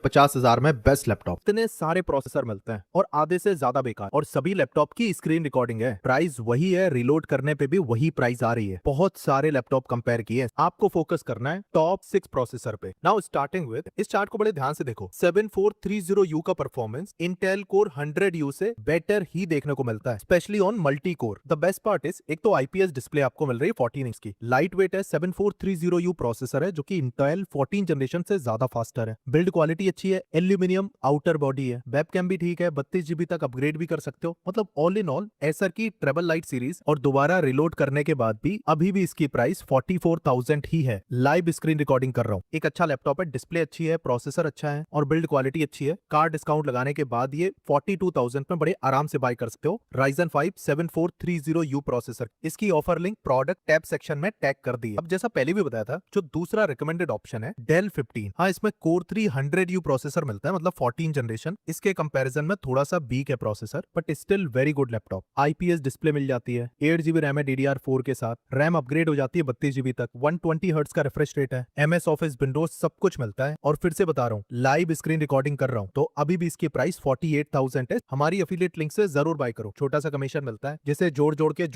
50,000 में best laptop. इतने सारे प्रोसेसर मिलते हैं और आधे से ज्यादा बेकार, और सभी लैपटॉप की स्क्रीन रिकॉर्डिंग है। प्राइस वही है, रिलोड करने पे भी वही प्राइस आ रही है। बहुत सारे लैपटॉप कंपेयर किए, आपको फोकस करना है टॉप 6 प्रोसेसर पे। नाउ स्टार्टिंग विद, इस चार्ट को बड़े ध्यान से देखो। 7430U का परफॉर्मेंस इंटेल कोर 100U से बेटर ही देखने को मिलता है, specially on multi core. The best part is, एक तो आईपीएस डिस्प्ले आपको मिल रही है 14 इंच की, लाइट वेट है, 7430U प्रोसेसर है जो कि इंटेल 14 जनरेशन से ज्यादा फास्टर है। बिल्ड क्वालिटी अच्छी है, एल्यूमिनियम आउटर बॉडी है, वेबकैम भी ठीक है, 32 GB तक अपग्रेड भी कर सकते हो। मतलब ऑल इन ऑल एसर की ट्रेबल लाइट सीरीज, और दोबारा रिलोड करने के बाद भी अभी भी इसकी प्राइस 44,000 ही है। लाइव स्क्रीन रिकॉर्डिंग कर रहा हूं। एक अच्छा लैपटॉप है, डिस्प्ले अच्छी है, प्रोसेसर अच्छा है और बिल्ड क्वालिटी अच्छी है। कार डिस्काउंट लगाने के बाद ये 42,000 में बड़े आराम से बाय कर सकते हो। Ryzen 5 7430U प्रोसेसर, इसकी offer link product tab section में टैग कर दी है। अब जैसा पहले भी बताया था, जो दूसरा रिकमेंडेड ऑप्शन है डेल 15। हाँ, इसमें कोर 300U प्रोसेसर मिलता है, मतलब 14 जनरेशन। इसके कंपैरिजन में थोड़ा सा वीक है processor, but still very good laptop. IPS display मिल जाती है, 8 GB रैम है DDR4 के साथ, रैम अपग्रेड हो जाती है 32 GB तक, 120 हर्ट्ज का रिफ्रेश रेट है, MS ऑफिस विंडोज सब कुछ मिलता है। और फिर से बता रहा हूँ, लाइव स्क्रीन रिकॉर्डिंग कर रहा हूँ, तो अभी भी इसकी प्राइस 48,000 है। हमारी अफिलिएट लिंक से जरूर बाय करो, छोटा सा कमीशन मिलता है, जिसे जोड़ जोड़ के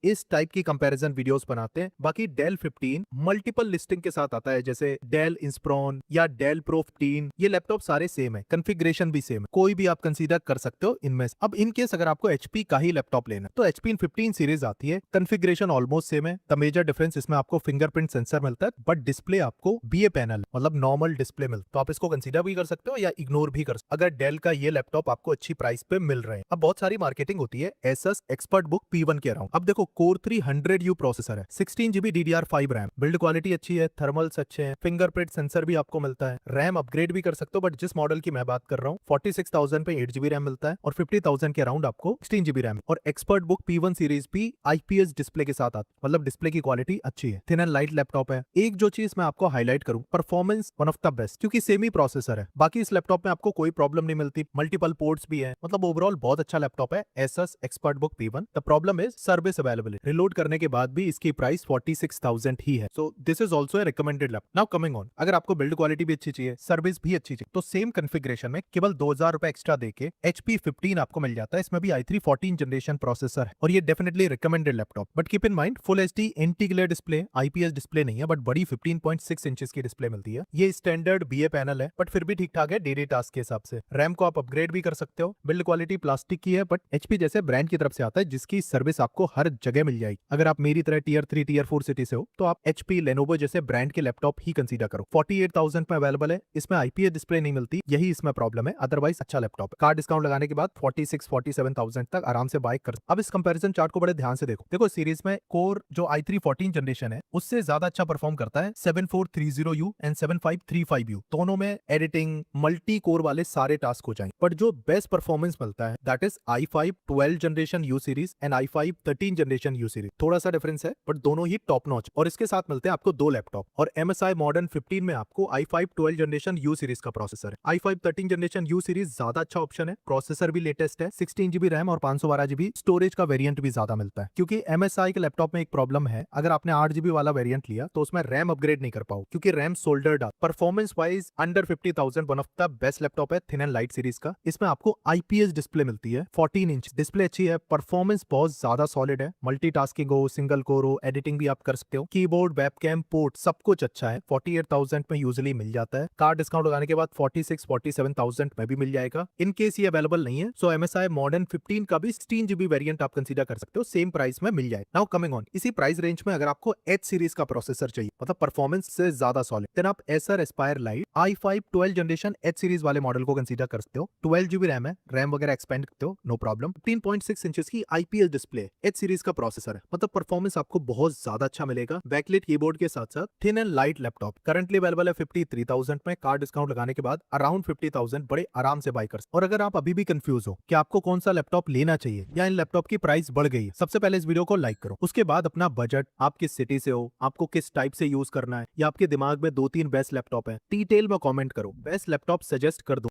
इस टाइप की कंपैरिजन वीडियोस बनाते हैं। बाकी डेल 15 मल्टीपल लिस्टिंग के साथ आता है, जैसे डेल इंस्प्रोन या डेल प्रो 15। ये लैपटॉप सारे सेम है, कॉन्फ़िगरेशन भी सेम है, कोई भी आप कंसीडर कर सकते हो इनमें से। अब इन केस अगर आपको एचपी का ही लैपटॉप लेना है, तो एचपी 15 सीरीज आती है, कॉन्फ़िगरेशन ऑलमोस्ट सेम है। द मेजर डिफरेंस, इसमें आपको फिंगरप्रिंट सेंसर मिलता है, बट डिस्प्ले आपको बीए पैनल मतलब नॉर्मल डिस्प्ले मिलता है। तो आप इसको कंसीडर भी कर सकते हो या इग्नोर भी कर सकते हो, अगर डेल का ये लैपटॉप आपको अच्छी प्राइस पे मिल रहे हैं। अब बहुत सारी मार्केटिंग होती है एसस एक्सपर्ट बुक P1 के अराउंड। अब देखो, कोर 300U प्रोसेसर है, 16 GB DDR5 RAM, build quality अच्छी है, थर्मल्स अच्छे हैं, फिंगरप्रिंट सेंसर भी आपको मिलता है, रैम अपग्रेड भी कर सकते हो। बट जिस मॉडल की मैं बात कर रहा हूँ, 46,000 पे 8 GB रैम मिलता है और 50,000 के अराउंड आपको 16 GB रैम। और एक्सपर्ट बुक P1 सीरीज भी आईपीएस डिस्प्ले के साथ आती, मतलब डिस्प्ले की क्वालिटी अच्छी है, थिन एंड लाइट लैपटॉप है। एक जो चीज मैं आपको हाईलाइट करूं, performance one of the best, क्योंकि सेम ही प्रोसेसर है। बाकी इस लैपटॉप में आपको कोई प्रॉब्लम नहीं मिलती, मल्टीपल पोर्ट्स भी है, मतलब ओवरऑल बहुत अच्छा लैपटॉप है Asus expert book P1। The problem is service availability, reload करने के बाद भी इसकी प्राइस 46,000 ही है। So this is also a recommended laptop. Now coming on, अगर आपको बिल्ड क्वालिटी भी अच्छी चाहिए, सर्विस भी अच्छी चाहिए, तो सेम कॉन्फ़िगरेशन में केवल 2,000 रुपए एक्स्ट्रा देके HP 15 आपको मिल जाता है। इसमें भी i3 14 जनरेशन प्रोसेसर है और ये definitely recommended laptop. But keep in mind, full HD anti glare display, IPS display नहीं है, बट बड़ी 15.6 इंचेस की डिस्प्ले मिलती है। ये स्टैंडर्ड बीए पैनल है, बट फिर भी ठीक ठाक है डेली टास्क के हिसाब से। रैम को आप अपग्रेड भी कर सकते हो, बिल्ड क्वालिटी प्लास्टिक की है, बट HP जैसे ब्रांड की तरफ से आता है, जिसकी सर्विस आपको हर जगह मिल जाएगी। अगर आप मेरी तरह टियर 3 टियर 4 सिटी से हो, तो आप HP लेनोवो जैसे ब्रांड के लैपटॉप ही कंसीडर करो। 48,000 में अवेलेबल है, इसमें आईपीएस डिस्प्ले नहीं मिलती, यही इसमें प्रॉब्लम है, अदरवाइज अच्छा लैपटॉप है। कार डिस्काउंट लगाने के बाद 46-47,000 तक आराम से बाय कर। अब इस कंपैरिजन चार्ट को बड़े ध्यान से देखो सीरीज में कोर जो i3 14 जनरेशन है, उससे ज्यादा अच्छा परफॉर्म करता है 7430U एंड 7535U। दोनों में एडिटिंग मल्टी कोर वाले सारे टास्क हो जाएंगे, बट जो बेस्ट परफॉर्मेंस मिलता है that is i5 12 generation U series and i5 13 generation U series. थोड़ा सा डिफरेंस है, बट दोनों ही टॉप नॉच। और इसके साथ मिलते हैं आपको दो लैपटॉप, और MSI मॉडर्न 15 में आपको i5 12 जनरेशन U सीरीज का प्रोसेसर है। i5 13 जनरेशन U सीरीज ज्यादा अच्छा ऑप्शन है, प्रोसेसर भी लेटेस्ट है, 16 GB रैम और 512 GB स्टोरेज का वेरिएंट भी ज्यादा मिलता है। क्योंकि MSI के लैपटॉप में एक प्रॉब्लम है, अगर आपने 8 GB वाला वेरिएंट लिया तो उसमें रैम अपग्रेड नहीं कर पाओ, क्योंकि रैम सोल्डर्ड आ। Performance wise under 50,000 one of the best laptop है, थिन एंड लाइट सीरीज का। इसमें आपको आईपीएस डिस्प्ले मिलती है, 14 इंच डिस्प्ले अच्छी है, परफॉर्मेंस बहुत ज्यादा सॉलिड है, मल्टीटास्किंग हो, सिंगल कोर हो, एडिटिंग भी आप कर सकते हो, कीबोर्ड वेबकैम पोर्ट सब कुछ अच्छा है। 48,000 में यूजुअली मिल जाता है, कार डिस्काउंट लगाने के बाद 46-47,000 में भी मिल जाएगा। इन केस ये अवेलेबल नहीं है, सो MSI मॉडर्न 15 का भी 16 GB वेरिएंट आप कंसीडर कर सकते हो, सेम प्राइस में मिल जाए। नाउ कमिंग ऑन, इसी प्राइस रेंज में अगर आपको H सीरीज का प्रोसेसर चाहिए, मतलब परफॉर्मेंस से ज्यादा सॉलिड, देन आप Acer Aspire Lite i5 12 generation H series वाले मॉडल को कंसीडर कर सकते हो। 12 GB रैम है, रैम वगैरह एक्सपेंड करते हो, नो प्रॉब्लम। 15.6 इंचेस की IPS डिस्प्ले, H सीरीज का प्रोसेसर है, मतलब परफॉर्मेंस आपको बहुत ज्यादा अच्छा मिलेगा। बैकलिट कीबोर्ड के साथ साथ thin and light laptop currently available है 53,000 में, कार डिस्काउंट लगाने के बाद अराउंड 50,000 बड़े आराम से बाय कर। और अगर आप अभी भी कंफ्यूज हो कि आपको कौन सा लैपटॉप लेना चाहिए या इन लैपटॉप की प्राइस बढ़ गई है, सबसे पहले इस वीडियो को लाइक करो, उसके बाद अपना बजट, आप किस सिटी से हो, आपको किस टाइप से यूज करना है, या आपके दिमाग में 2-3 बेस्ट लैपटॉप है, डिटेल में कमेंट करो, बेस्ट लैपटॉप सजेस्ट कर दो।